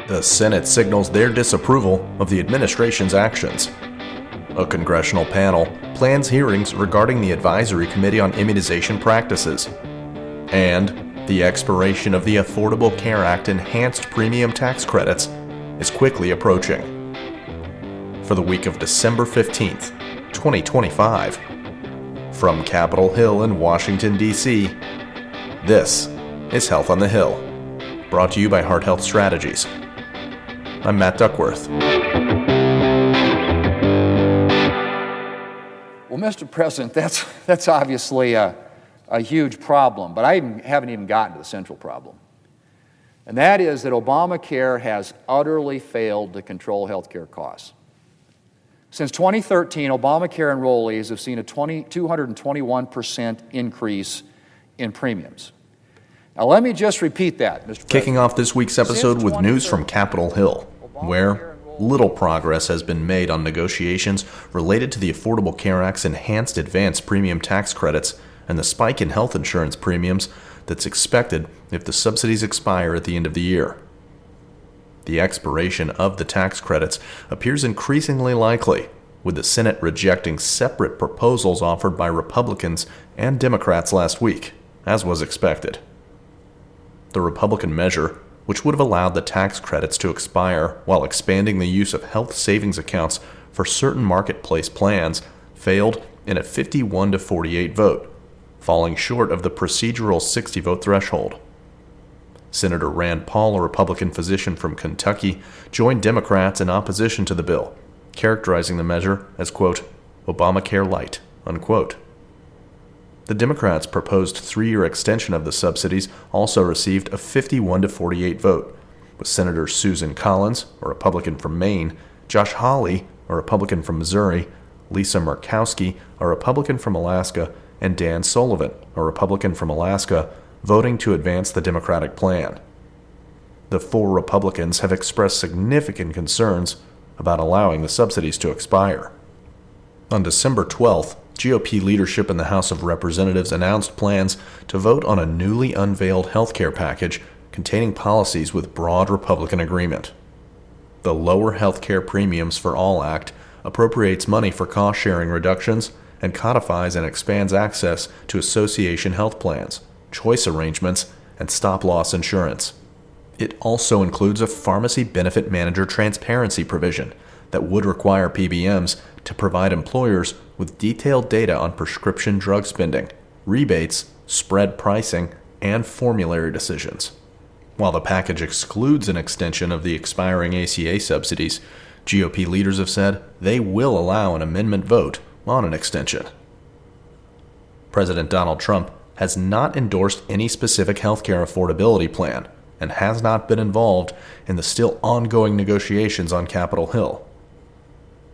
The Senate signals their disapproval of the administration's actions. A congressional panel plans hearings regarding the Advisory Committee on Immunization Practices. And the expiration of the Affordable Care Act enhanced premium tax credits is quickly approaching. For the week of December 15th, 2025, from Capitol Hill in Washington, D.C., this is Health on the Hill, brought to you by Heart Health Strategies. I'm Matt Duckworth. Well, Mr. President, that's obviously a huge problem, but I haven't even gotten to the central problem. And that is that Obamacare has utterly failed to control health care costs. Since 2013, Obamacare enrollees have seen a 221% increase in premiums. Now, let me just repeat that, Mr. President. Kicking off this week's episode with news from Capitol Hill, where little progress has been made on negotiations related to the Affordable Care Act's enhanced advance premium tax credits and the spike in health insurance premiums that's expected if the subsidies expire at the end of the year. The expiration of the tax credits appears increasingly likely, with the Senate rejecting separate proposals offered by Republicans and Democrats last week, as was expected. The Republican measure, which would have allowed the tax credits to expire while expanding the use of health savings accounts for certain marketplace plans, failed in a 51-48 vote, falling short of the procedural 60-vote threshold. Senator Rand Paul, a Republican physician from Kentucky, joined Democrats in opposition to the bill, characterizing the measure as, quote, Obamacare light, unquote. The Democrats' proposed 3-year extension of the subsidies also received a 51-48 vote, with Senators Susan Collins, a Republican from Maine, Josh Hawley, a Republican from Missouri, Lisa Murkowski, a Republican from Alaska, and Dan Sullivan, a Republican from Alaska, voting to advance the Democratic plan. The 4 Republicans have expressed significant concerns about allowing the subsidies to expire. On December 12th, GOP leadership in the House of Representatives announced plans to vote on a newly unveiled health care package containing policies with broad Republican agreement. The Lower Health Care Premiums for All Act appropriates money for cost-sharing reductions and codifies and expands access to association health plans, choice arrangements, and stop-loss insurance. It also includes a pharmacy benefit manager transparency provision that would require PBMs to provide employers with detailed data on prescription drug spending, rebates, spread pricing, and formulary decisions. While the package excludes an extension of the expiring ACA subsidies, GOP leaders have said they will allow an amendment vote on an extension. President Donald Trump has not endorsed any specific healthcare affordability plan and has not been involved in the still ongoing negotiations on Capitol Hill.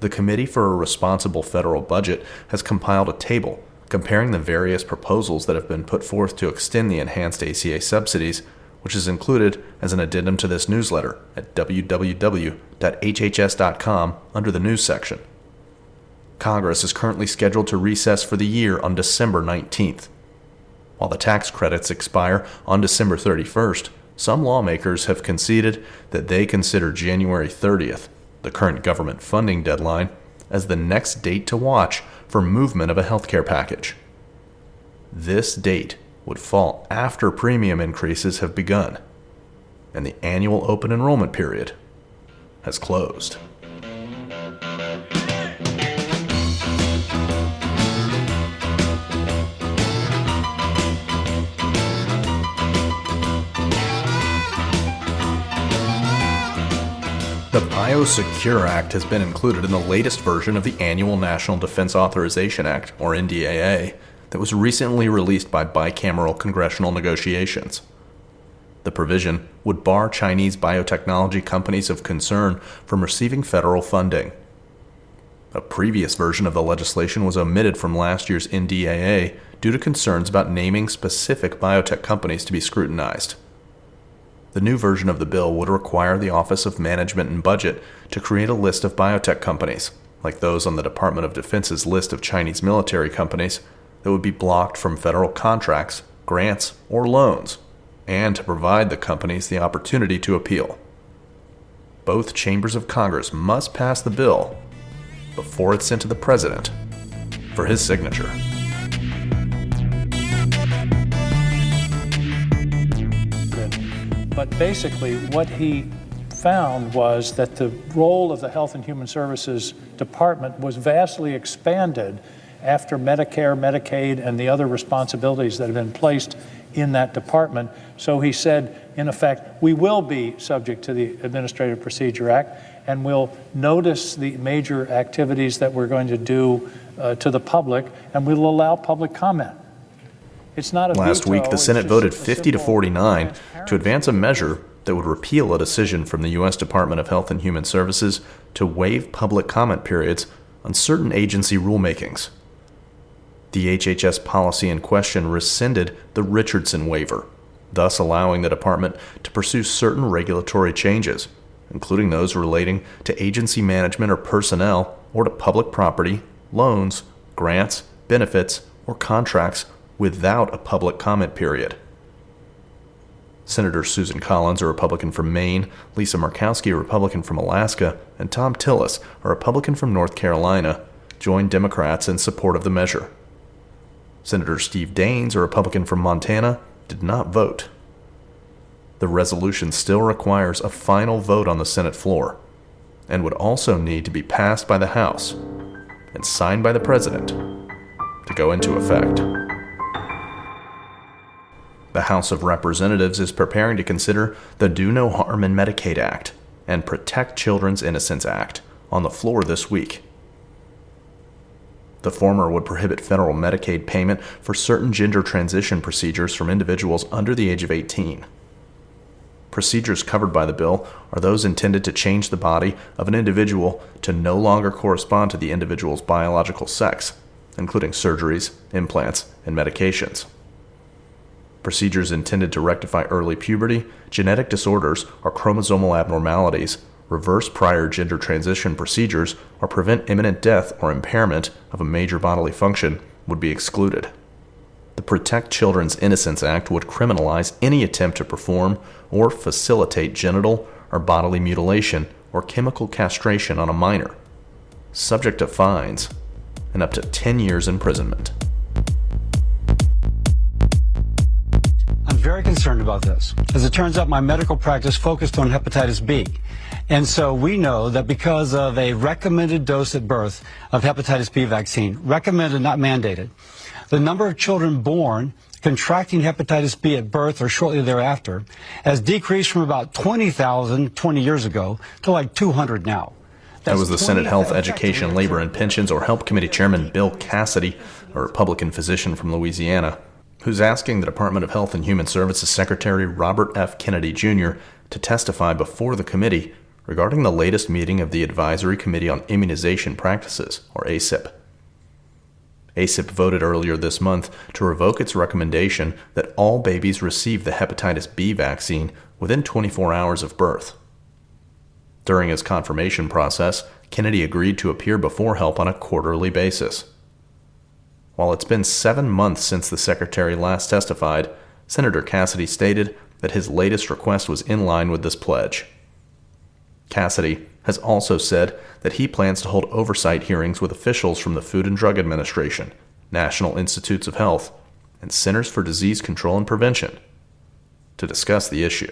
The Committee for a Responsible Federal Budget has compiled a table comparing the various proposals that have been put forth to extend the enhanced ACA subsidies, which is included as an addendum to this newsletter at www.hhs.com under the News section. Congress is currently scheduled to recess for the year on December 19th. While the tax credits expire on December 31st, some lawmakers have conceded that they consider January 30th, the current government funding deadline, as the next date to watch for movement of a healthcare package. This date would fall after premium increases have begun, and the annual open enrollment period has closed. The Biosecure Act has been included in the latest version of the annual National Defense Authorization Act, or NDAA, that was recently released by bicameral congressional negotiations. The provision would bar Chinese biotechnology companies of concern from receiving federal funding. A previous version of the legislation was omitted from last year's NDAA due to concerns about naming specific biotech companies to be scrutinized. The new version of the bill would require the Office of Management and Budget to create a list of biotech companies, like those on the Department of Defense's list of Chinese military companies, that would be blocked from federal contracts, grants, or loans, and to provide the companies the opportunity to appeal. both chambers of Congress must pass the bill before it's sent to the president for his signature. But basically, what he found was that the role of the Health and Human Services Department was vastly expanded after Medicare, Medicaid, and the other responsibilities that have been placed in that department. So he said, in effect, we will be subject to the Administrative Procedure Act, and we'll notice the major activities that we're going to do to the public, and we'll allow public comment. It's not a Last veto, week, the Senate voted 50 to simple 49 to transparency. advance a measure that would repeal a decision from the U.S. Department of Health and Human Services to waive public comment periods on certain agency rulemakings. The HHS policy in question rescinded the Richardson waiver, thus allowing the department to pursue certain regulatory changes, including those relating to agency management or personnel or to public property, loans, grants, benefits, or contracts without a public comment period. Senator Susan Collins, a Republican from Maine, Lisa Murkowski, a Republican from Alaska, and Tom Tillis, a Republican from North Carolina, joined Democrats in support of the measure. Senator Steve Daines, a Republican from Montana, did not vote. The resolution still requires a final vote on the Senate floor and would also need to be passed by the House and signed by the President to go into effect. The House of Representatives is preparing to consider the Do No Harm in Medicaid Act and Protect Children's Innocence Act on the floor this week. The former would prohibit federal Medicaid payment for certain gender transition procedures from individuals under the age of 18. Procedures covered by the bill are those intended to change the body of an individual to no longer correspond to the individual's biological sex, including surgeries, implants, and medications. Procedures intended to rectify early puberty, genetic disorders, or chromosomal abnormalities, reverse prior gender transition procedures, or prevent imminent death or impairment of a major bodily function would be excluded. The Protect Children's Innocence Act would criminalize any attempt to perform or facilitate genital or bodily mutilation or chemical castration on a minor, subject to fines and up to 10 years imprisonment. I'm very concerned about this. As it turns out, my medical practice focused on hepatitis B. And so we know that because of a recommended dose at birth of hepatitis B vaccine, recommended, not mandated, the number of children born contracting hepatitis B at birth or shortly thereafter has decreased from about 20,000 20 years ago to like 200 now. That was the Senate Health, Education, Labor, and Pensions, or HELP Committee Chairman Bill Cassidy, a Republican physician from Louisiana, who's asking the Department of Health and Human Services Secretary Robert F. Kennedy Jr. to testify before the committee regarding the latest meeting of the Advisory Committee on Immunization Practices, or ACIP. ACIP voted earlier this month to revoke its recommendation that all babies receive the hepatitis B vaccine within 24 hours of birth. During his confirmation process, Kennedy agreed to appear before HELP on a quarterly basis. While it's been 7 months since the Secretary last testified, Senator Cassidy stated that his latest request was in line with this pledge. Cassidy has also said that he plans to hold oversight hearings with officials from the Food and Drug Administration, National Institutes of Health, and Centers for Disease Control and Prevention to discuss the issue.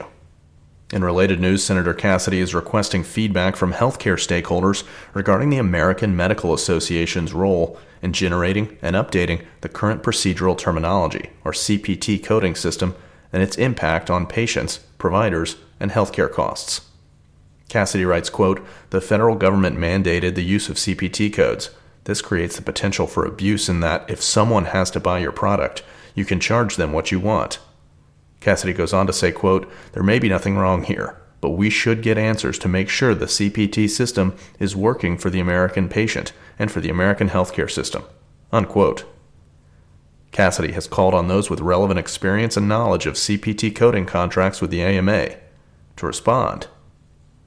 In related news, Senator Cassidy is requesting feedback from healthcare stakeholders regarding the American Medical Association's role in generating and updating the current procedural terminology, or CPT coding system, and its impact on patients, providers, and healthcare costs. Cassidy writes, quote, "The federal government mandated the use of CPT codes. This creates the potential for abuse in that if someone has to buy your product, you can charge them what you want." Cassidy goes on to say, quote, "There may be nothing wrong here, but we should get answers to make sure the CPT system is working for the American patient and for the American healthcare system," unquote. Cassidy has called on those with relevant experience and knowledge of CPT coding contracts with the AMA to respond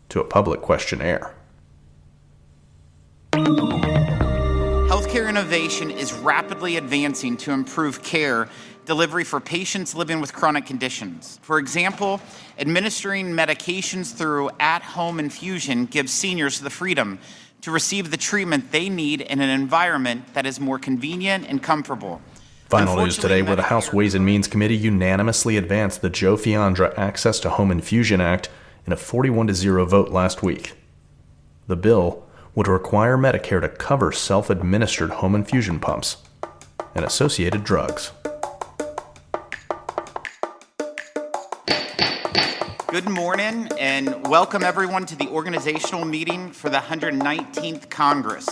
to a public questionnaire. Healthcare innovation is rapidly advancing to improve care, delivery for patients living with chronic conditions. For example, administering medications through at-home infusion gives seniors the freedom to receive the treatment they need in an environment that is more convenient and comfortable. Final news today, where the House Ways and Means Committee unanimously advanced the Joe Fiandra Access to Home Infusion Act in a 41-0 vote last week. The bill would require Medicare to cover self-administered home infusion pumps and associated drugs. Good morning and welcome everyone to the organizational meeting for the 119th Congress.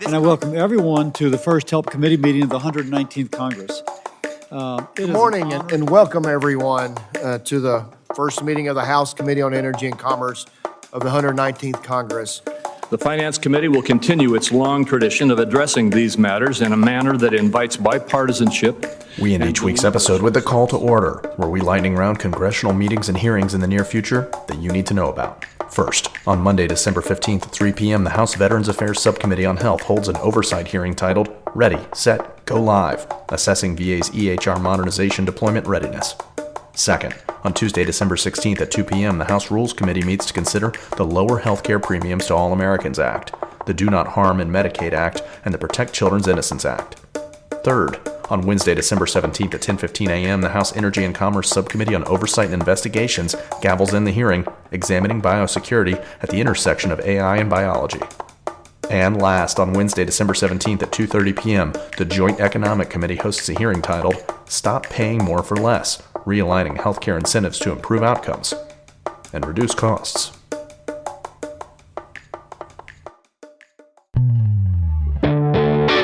And I welcome everyone to the first HELP Committee meeting of the 119th Congress. Good morning and welcome everyone to the first meeting of the House Committee on Energy and Commerce of the 119th Congress. The Finance Committee will continue its long tradition of addressing these matters in a manner that invites bipartisanship. We end each week's episode with a call to order, where we lightning round congressional meetings and hearings in the near future that you need to know about. First, on Monday, December 15th at 3 p.m., the House Veterans Affairs Subcommittee on Health holds an oversight hearing titled Ready, Set, Go Live, Assessing VA's EHR Modernization Deployment Readiness. Second, on Tuesday, December 16th at 2 p.m., the House Rules Committee meets to consider the Lower Healthcare Premiums to All Americans Act, the Do Not Harm in Medicaid Act, and the Protect Children's Innocence Act. Third, on Wednesday, December 17th at 10:15 a.m., the House Energy and Commerce Subcommittee on Oversight and Investigations gavels in the hearing, examining biosecurity at the intersection of AI and biology. And last, on Wednesday, December 17th at 2:30 p.m., the Joint Economic Committee hosts a hearing titled Stop Paying More for Less, Realigning Healthcare Incentives to Improve Outcomes and Reduce Costs.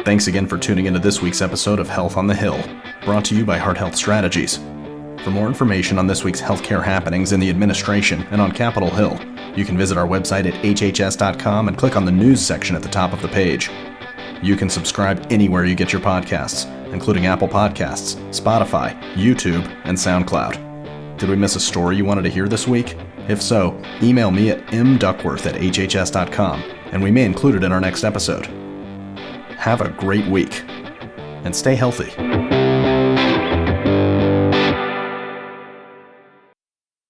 Thanks again for tuning into this week's episode of Health on the Hill, brought to you by Heart Health Strategies. For more information on this week's healthcare happenings in the administration and on Capitol Hill, you can visit our website at hhs.com and click on the news section at the top of the page. You can subscribe anywhere you get your podcasts, including Apple Podcasts, Spotify, YouTube, and SoundCloud. Did we miss a story you wanted to hear this week? If so, email me at mduckworth@hhs.com, and we may include it in our next episode. Have a great week, and stay healthy.